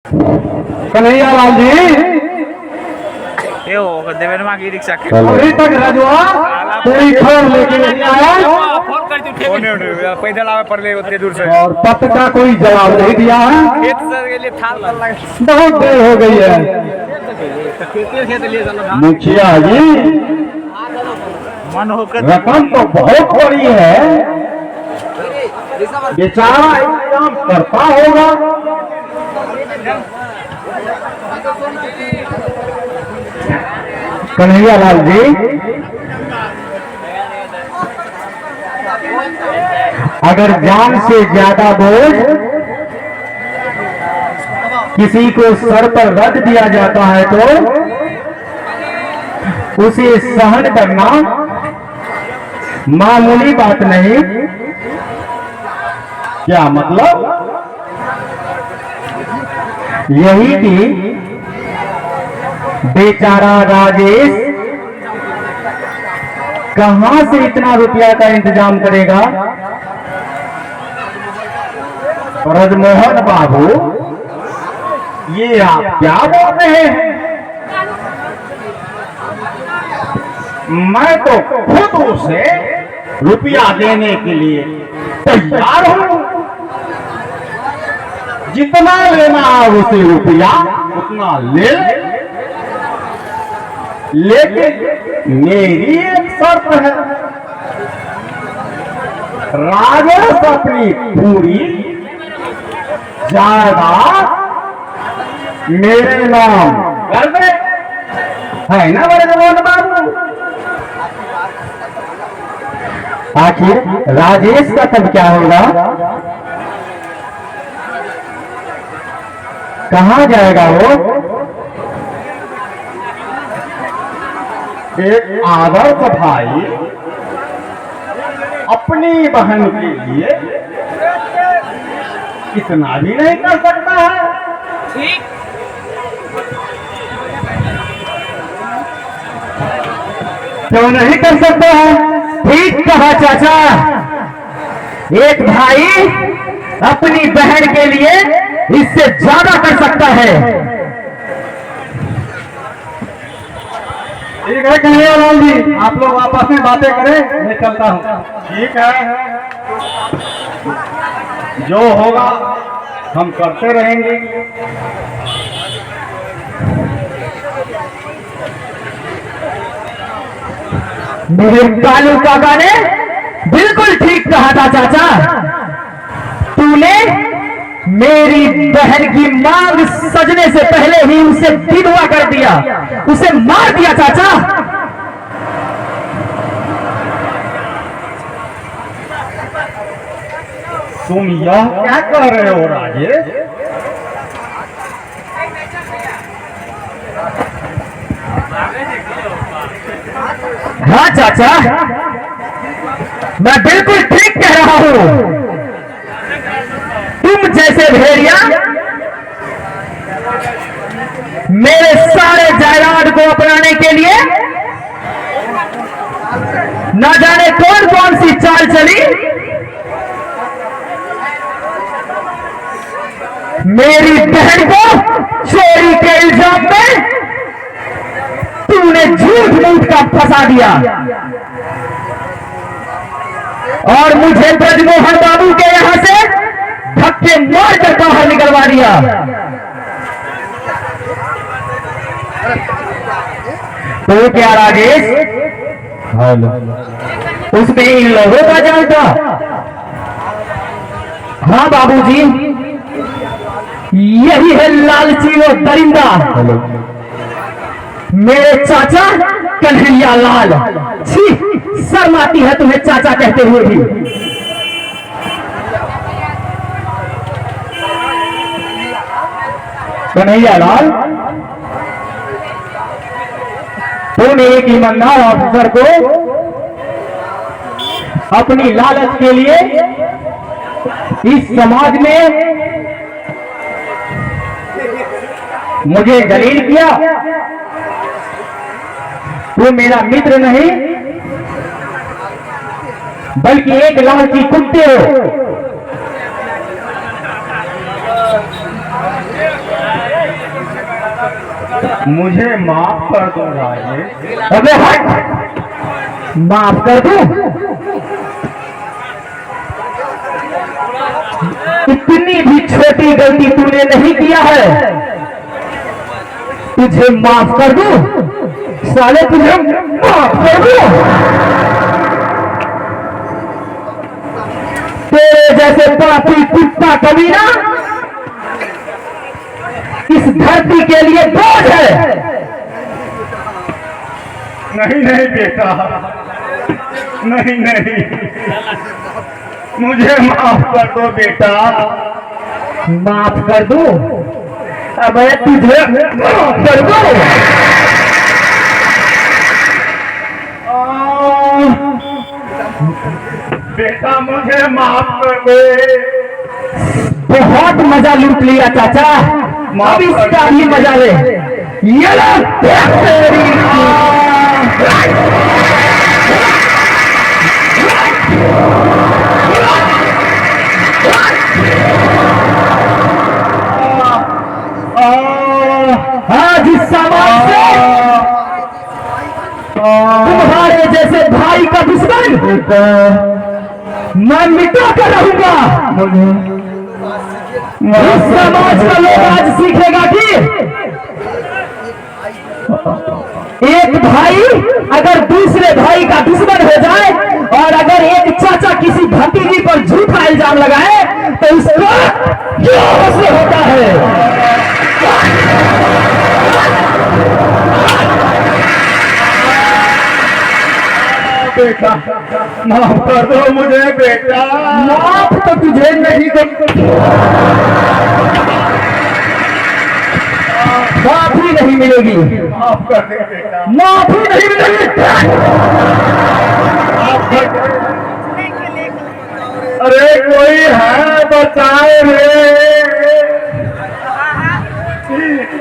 कन्हैया लाल जी ये हो देवेन मां की रिक्शा के अभी तक रजवा कोई खबर लेके नहीं आया फोन कर तू पैदल आवे पड़ ले उतने दूर से और पत्र का कोई जवाब नहीं दिया है। खेत सर के लिए थाल कर लगे बहुत देर हो गई है। खेत लिए चलो मुखिया जी मन होकर रकम तो बहुत बड़ी है, बेचारा इंतजाम करता होगा। कन्हैया लाल जी अगर जान से ज्यादा बोझ किसी को सर पर रख दिया जाता है तो उसे सहन करना मामूली बात नहीं। क्या मतलब? यही कि बेचारा राजेश कहां से इतना रुपया का इंतजाम करेगा। ब्रजमोहन बाबू ये आप क्या बोल रहे हैं? मैं तो खुद उसे रुपया देने के लिए तैयार हूं। जितना लेना है उसे रुपया उतना ले, लेकिन मेरी एक शर्त है, राजेश अपनी पूरी जायदाद मेरे नाम कर दे, है ना ब्रजमोहन बाबू? आखिर राजेश का तब क्या होगा? कहां जाएगा वो? एक आदर्श भाई अपनी बहन के लिए इतना भी नहीं कर सकता है। क्यों नहीं कर सकता है? ठीक कहा चाचा, एक भाई अपनी बहन के लिए इससे ज्यादा कर सकता है। ठीक है कन्हैया लाल जी, आप लोग आपस में बातें करें, मैं चलता हूं। ठीक है, जो होगा हम करते रहेंगे। मेरे कालू काका ने बिल्कुल ठीक कहा था चाचा, तूने मेरी बहन की मांग सजने से पहले ही उसे विधवा कर दिया, उसे मार दिया चाचा। तुम यह क्या कर रहे हो राजेश? हाँ चाचा, मैं बिल्कुल ठीक कह रहा हूं। तुम जैसे भेड़िया मेरे सारे जायदाद को अपनाने के लिए न जाने कौन कौन सी चाल चली, मेरी बहन को चोरी के इल्जाम में तूने झूठ मूठ का फंसा दिया और मुझे ब्रजमोहन बाबू के यहां से धक्के मार कर बाहर निकलवा दिया। तो क्या राजेश उसमें इन लोगों का जाल था? हाँ बाबूजी, यही है लालची और दरिंदा मेरे चाचा कन्हैया लाल। छी, शर्म आती है तुम्हें चाचा कहते हुए भी। कन्हैया लाल, तुम एक ईमानदार ऑफिसर को अपनी लालच के लिए इस समाज में मुझे जलील किया। तू मेरा मित्र नहीं बल्कि एक लालची कुत्ते हो। मुझे माफ कर दो राजेश। अबे हट, माफ कर दूं? इतनी भी छोटी गलती तूने नहीं किया है, तुझे माफ कर दूं? साले तुझे माफ कर दूं? तेरे जैसे पापी कुत्ता कमीना इस धरती के लिए बोझ है। नहीं नहीं बेटा, नहीं नहीं, मुझे माफ कर दो बेटा। माफ कर दूं? अब मैं तुझे माफ कर दूं? बेटा मुझे माफ कर दे। बहुत मजा लूट लिया चाचा, अब इसका भी मजा ले। ये लो तेरी आज इस समाज से तुम्हारे जैसे भाई का दुश्मन मैं मिटा कर रहूंगा। इस समाज का लोग आज सीखेगा कि एक भाई अगर दूसरे भाई का दुश्मन हो जाए और अगर एक चाचा किसी भतीजी पर झूठा इल्जाम लगाए तो उसका क्या असर होता है। बेटा माफ कर दो मुझे बेटा। माफ तो तुझे नहीं माफी नहीं मिलेगी, माफ कर दे बेटा, माफी नहीं मिलेगी। माफ कर दे। अरे कोई है बचाए रे।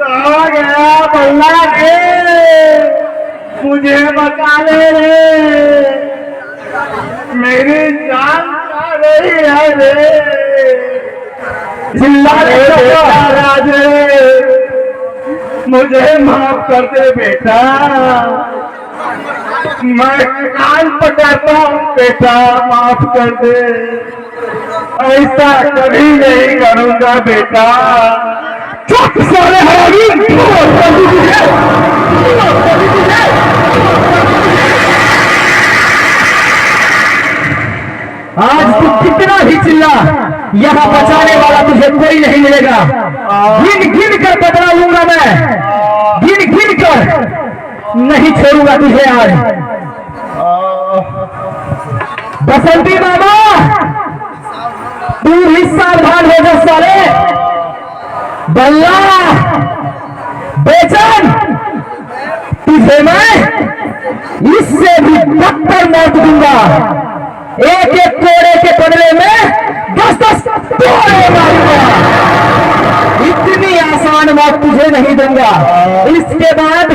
आ गया बल्ला रे, मुझे बचा ले रे, मेरी जान जा रही है रे। चिल्ला राजे, मुझे माफ कर दे बेटा, मैं कान पकड़ता हूँ बेटा, माफ कर दे। ऐसा कभी नहीं करूँगा बेटा। चुप सारे हरामी। आज तू कितना भी चिल्ला, यहाँ बचाने वाला तुझे कोई नहीं मिलेगा। गिन गिन कर बदला लूंगा मैं, गिन गिन कर नहीं छोड़ूंगा तुझे आज। बसंती मामा तू ही सावधान हो जा साले। बल्ला बेचैन, तुझे मैं इससे भी बदतर मौत दूंगा। एक एक कोड़े के बदले में 10-10 कोड़े मारूंगा। इतनी आसान मौत तुझे नहीं दूंगा। इसके बाद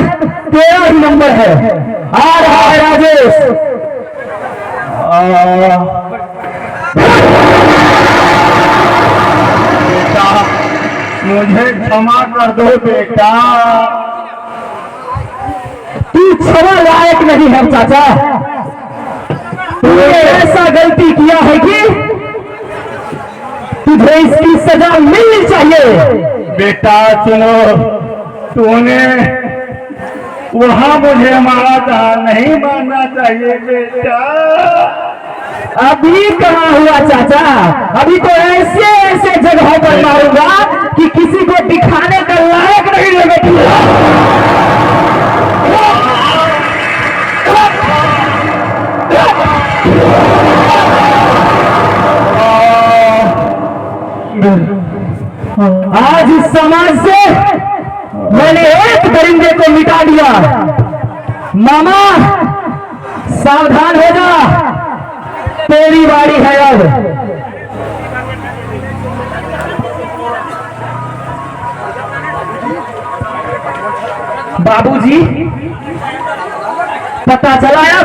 तेरा ही नंबर है। आ रहा है राजेश। बेटा मुझे क्षमा कर दो बेटा। तू क्षमा लायक नहीं है चाचा। तूने ऐसा गलती किया है कि तुझे इसकी सजा मिलनी चाहिए। बेटा सुनो, तूने वहां मुझे मारा था, नहीं मारना चाहिए बेटा। अभी कहाँ हुआ चाचा, अभी तो ऐसे ऐसे जगहों पर मारूंगा कि किसी को दिखाने का लायक नहीं लगेगा। आज इस समाज से मैंने एक दरिंदे को मिटा दिया। मामा सावधान हो जा, तेरी बारी है अब। बाबूजी पता चला